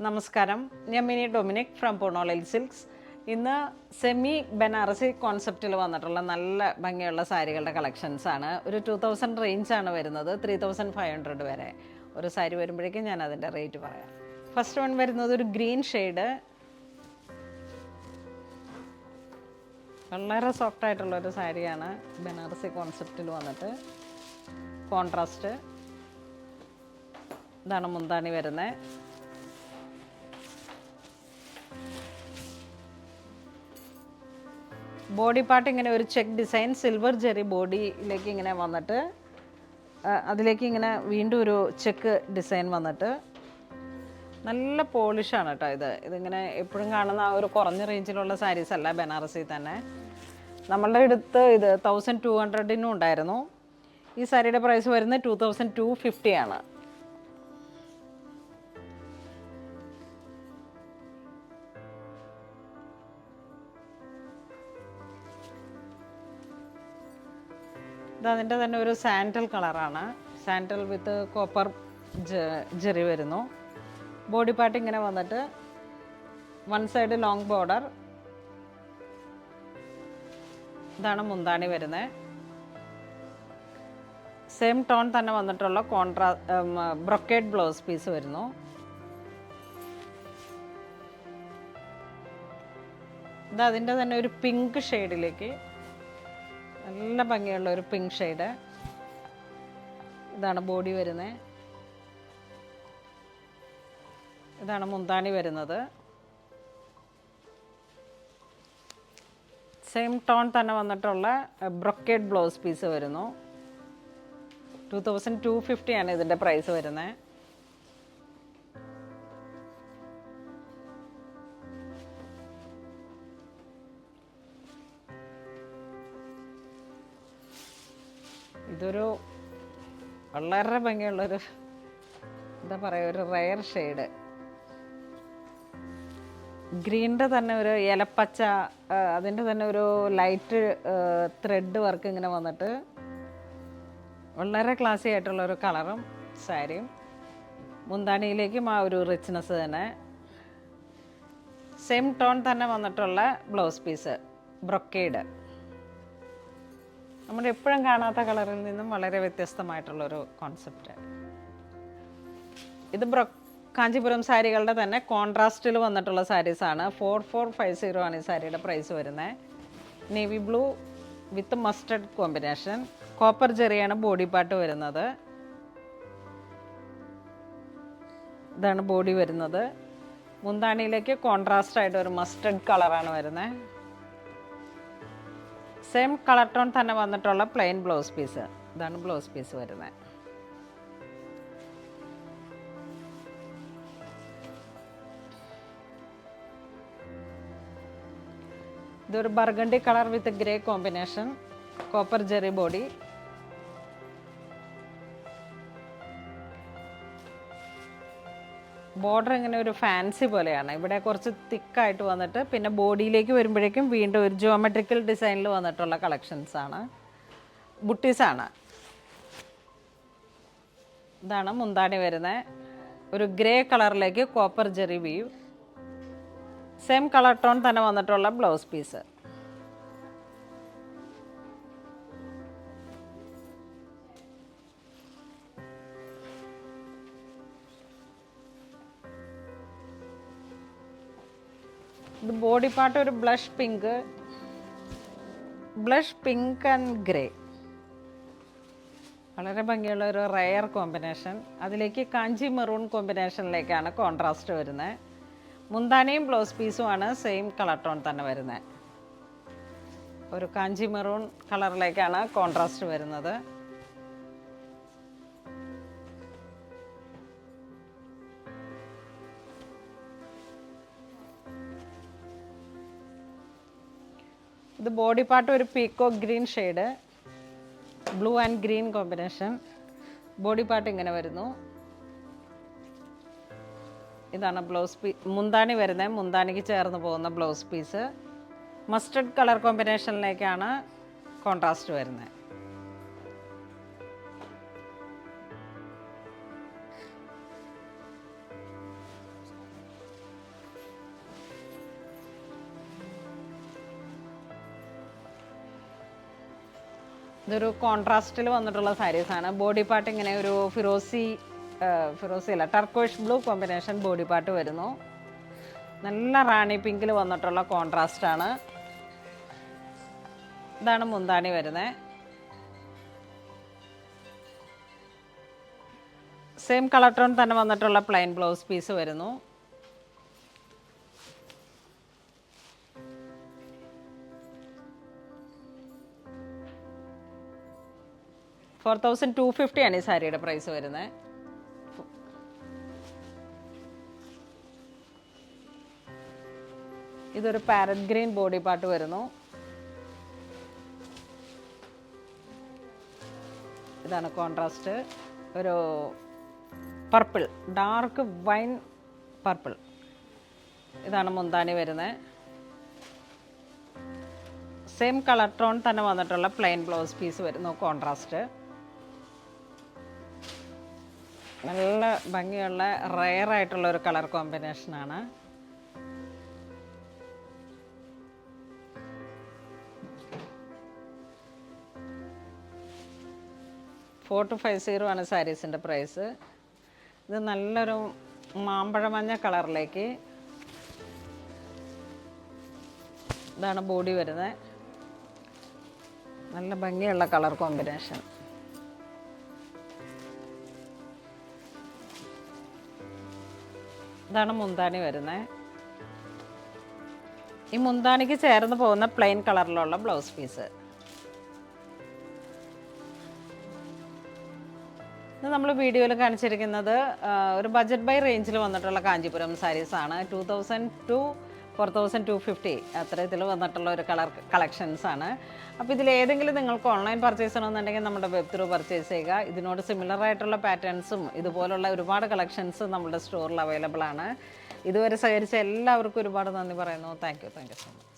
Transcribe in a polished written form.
നമസ്കാരം, ഞാൻ mini Dominic from പൂർണ്ണോളയിൽ silks. ഇന്ന് സെമി ബനാറസി കോൺസെപ്റ്റിൽ വന്നിട്ടുള്ള നല്ല ഭംഗിയുള്ള സാരികളുടെ കളക്ഷൻസാണ്. ഒരു 2000 റേഞ്ചാണ് വരുന്നത്, 3500 വരെ. ഒരു സാരി വരുമ്പോഴേക്കും ഞാൻ അതിൻ്റെ റേറ്റ് പറയാം. ഫസ്റ്റ് വൺ വരുന്നത് ഒരു ഗ്രീൻ ഷെയ്ഡ്, വളരെ സോഫ്റ്റ് ആയിട്ടുള്ളൊരു സാരിയാണ്. ബനാറസി കോൺസെപ്റ്റിൽ വന്നിട്ട് കോൺട്രാസ്റ്റ്. ഇതാണ് മുന്താണി വരുന്നത്. ബോഡി പാർട്ട് ഇങ്ങനെ ഒരു ചെക്ക് ഡിസൈൻ, സിൽവർ ജെറി ബോഡിയിലേക്ക് ഇങ്ങനെ വന്നിട്ട് അതിലേക്ക് ഇങ്ങനെ വീണ്ടും ഒരു ചെക്ക് ഡിസൈൻ വന്നിട്ട് നല്ല പോളിഷാണ് കേട്ടോ. ഇതിങ്ങനെ എപ്പോഴും കാണുന്ന ആ ഒരു കുറഞ്ഞ റേഞ്ചിലുള്ള സാരീസ് അല്ല, ബനാറസി തന്നെ. നമ്മളുടെ അടുത്ത് ഇത് 1200 ഉണ്ടായിരുന്നു. ഈ സാരിയുടെ പ്രൈസ് വരുന്നത് 2250 ആണ്. അതിൻ്റെ തന്നെ ഒരു സാൻഡൽ കളറാണ്. സാൻഡൽ വിത്ത് കോപ്പർ ജെറി വരുന്നു. ബോഡി പാർട്ട് ഇങ്ങനെ വന്നിട്ട് വൺ സൈഡ് ലോങ് ബോർഡർ. ഇതാണ് മുന്താണി വരുന്നത്. സെയിം ടോൺ തന്നെ വന്നിട്ടുള്ള ബ്രൊക്കേഡ് ബ്ലൗസ് പീസ് വരുന്നു. അതിൻ്റെ തന്നെ ഒരു പിങ്ക് ഷെയ്ഡിലേക്ക് നല്ല ഭംഗിയുള്ള ഒരു പിങ്ക് ഷെയ്ഡ്. ഇതാണ് ബോഡി വരുന്നത്. ഇതാണ് മുന്താണി വരുന്നത്. സെയിം ടോൺ തന്നെ വന്നിട്ടുള്ള ബ്രൊക്കേഡ് ബ്ലൗസ് പീസ് വരുന്നു. 2250 ആണ് ഇതിൻ്റെ പ്രൈസ് വരുന്നത്. ഇതൊരു വളരെ ഭംഗിയുള്ളൊരു എന്താ പറയുക, ഒരു റയർ ഷെയ്ഡ്. ഗ്രീനിൻ്റെ തന്നെ ഒരു ഇലപ്പച്ച, അതിൻ്റെ തന്നെ ഒരു ലൈറ്റ് ത്രെഡ് വർക്ക് ഇങ്ങനെ വന്നിട്ട് വളരെ ക്ലാസി ആയിട്ടുള്ളൊരു കളറും സാരിയും. മുന്താണിയിലേക്കും ആ ഒരു റിച്ച്നെസ് തന്നെ. സെയിം ടോൺ തന്നെ വന്നിട്ടുള്ള ബ്ലൗസ് പീസ് ബ്രൊക്കേഡ്. നമ്മൾ എപ്പോഴും കാണാത്ത കളറിൽ നിന്നും വളരെ വ്യത്യസ്തമായിട്ടുള്ളൊരു കോൺസെപ്റ്റ്. ഇത് കാഞ്ചീപുരം സാരികളുടെ തന്നെ കോൺട്രാസ്റ്റിൽ വന്നിട്ടുള്ള സാരീസാണ്. 4450 ആണ് ഈ സാരിയുടെ പ്രൈസ് വരുന്നത്. Navy blue with mustard combination. Copper ജെറിയാണ് ബോഡി പാർട്ട് വരുന്നത്. ഇതാണ് ബോഡി വരുന്നത്. മുന്താണിയിലേക്ക് കോൺട്രാസ്റ്റ് ആയിട്ട് ഒരു മസ്റ്റർഡ് കളറാണ് വരുന്നത്. സെയിം കളർ ടോൺ തന്നെ വന്നിട്ടുള്ള പ്ലെയിൻ ബ്ലൗസ് പീസ്. ഇതാണ് ബ്ലൗസ് പീസ് വരുന്നത്. ഇതൊരു ബർഗണ്ടി കളർ വിത്ത് grey combination, copper Jerry body. Border ഇങ്ങനെ ഒരു ഫാൻസി പോലെയാണ്. ഇവിടെ കുറച്ച് തിക്കായിട്ട് വന്നിട്ട് പിന്നെ ബോഡിയിലേക്ക് വരുമ്പോഴേക്കും വീണ്ടും ഒരു ജിയോമെട്രിക്കൽ ഡിസൈനിൽ വന്നിട്ടുള്ള കളക്ഷൻസാണ്, ബുട്ടീസാണ്. ഇതാണ് മുന്താണി വരുന്നത്. ഒരു ഗ്രേ കളറിലേക്ക് copper zari weave. Same colour tone തന്നെ വന്നിട്ടുള്ള ബ്ലൗസ് പീസ്. ഇത് ബോഡി പാർട്ട് ഒരു ബ്ലഷ് പിങ്ക് ആൻഡ് ഗ്രേ. വളരെ ഭംഗിയുള്ള ഒരു റയർ കോമ്പിനേഷൻ. അതിലേക്ക് കാഞ്ചി മെറൂൺ കോമ്പിനേഷനിലേക്കാണ് കോൺട്രാസ്റ്റ് വരുന്നത്. മുന്താനിയും ബ്ലൗസ് പീസുമാണ് സെയിം കളർ ടോൺ തന്നെ വരുന്നത്. ഒരു കാഞ്ചി മെറൂൺ കളറിലേക്കാണ് കോൺട്രാസ്റ്റ് വരുന്നത്. ഇത് ബോഡി പാർട്ട് ഒരു peacock green shade, blue and green combination. Body part ഇങ്ങനെ വരുന്നു. ഇതാണ് മുന്താണി വരുന്നത്. മുന്താണിക്ക് ചേർന്ന് പോകുന്ന ബ്ലൗസ് പീസ്. മസ്റ്റർഡ് കളർ കോമ്പിനേഷനിലേക്കാണ് കോൺട്രാസ്റ്റ് വരുന്നത്. ഇതൊരു കോൺട്രാസ്റ്റിൽ വന്നിട്ടുള്ള സാരീസാണ്. ബോഡി പാർട്ട് ഇങ്ങനെ ഒരു ഫിറോസി അല്ല, ടർക്കോഷ് ബ്ലൂ കോമ്പിനേഷൻ ബോഡി പാർട്ട് വരുന്നു. നല്ല റാണി പിങ്കിൽ വന്നിട്ടുള്ള കോൺട്രാസ്റ്റാണ്. ഇതാണ് മുന്താണി വരുന്നത്. സെയിം കളർ ടോൺ തന്നെ വന്നിട്ടുള്ള പ്ലെയിൻ ബ്ലൗസ് പീസ് വരുന്നു. $4,250 ആണ് ഈ സാരിയുടെ പ്രൈസ് വരുന്നത്. ഇതൊരു പാരറ്റ് ഗ്രീൻ ബോഡി പാർട്ട് വരുന്നു. ഇതാണ് കോൺട്രാസ്റ്റ്, ഒരു പർപ്പിൾ, ഡാർക്ക് വൈൻ പർപ്പിൾ. ഇതാണ് മുന്താണി വരുന്നത്. സെയിം കളർ ടോൺ തന്നെ വന്നിട്ടുള്ള പ്ലെയിൻ ബ്ലൗസ് പീസ് വരുന്നു, കോൺട്രാസ്റ്റ്. നല്ല ഭംഗിയുള്ള റെയർ ആയിട്ടുള്ള ഒരു കളർ കോമ്പിനേഷനാണ്. $4,250 ആണ് സാരീസിൻ്റെ പ്രൈസ്. ഇത് നല്ലൊരു മാമ്പഴമഞ്ഞ കളറിലേക്ക്, ഇതാണ് ബോഡി വരുന്നത്. നല്ല ഭംഗിയുള്ള കളർ കോമ്പിനേഷൻ. ഇതാണ് മുന്താണി വരുന്നത്. ഈ മുന്താണിക്ക് ചേർന്ന് പോകുന്ന പ്ലെയിൻ കളറിലുള്ള ബ്ലൗസ് പീസ്. ഇത് നമ്മൾ വീഡിയോയിൽ കാണിച്ചിരിക്കുന്നത് ഒരു ബഡ്ജറ്റ് ബൈ റേഞ്ചിൽ വന്നിട്ടുള്ള കാഞ്ചീപുരം സാരീസാണ്. 2000 to 4250 അത്തരത്തിൽ വന്നിട്ടുള്ള ഒരു കളക്ഷൻസാണ്. അപ്പോൾ ഇതിലേതെങ്കിലും നിങ്ങൾക്ക് ഓൺലൈൻ പർച്ചേസ് ചെയ്യണമെന്നുണ്ടെങ്കിൽ നമ്മുടെ വെബ് ത്രൂ പർച്ചേസ് ചെയ്യുക. ഇതിനോട് സിമിലർ ആയിട്ടുള്ള പാറ്റേൺസും ഇതുപോലുള്ള ഒരുപാട് കളക്ഷൻസ് നമ്മുടെ സ്റ്റോറിൽ അവൈലബിൾ ആണ്. ഇതുവരെ സഹകരിച്ച എല്ലാവർക്കും ഒരുപാട് നന്ദി പറയുന്നു. Thank you so much.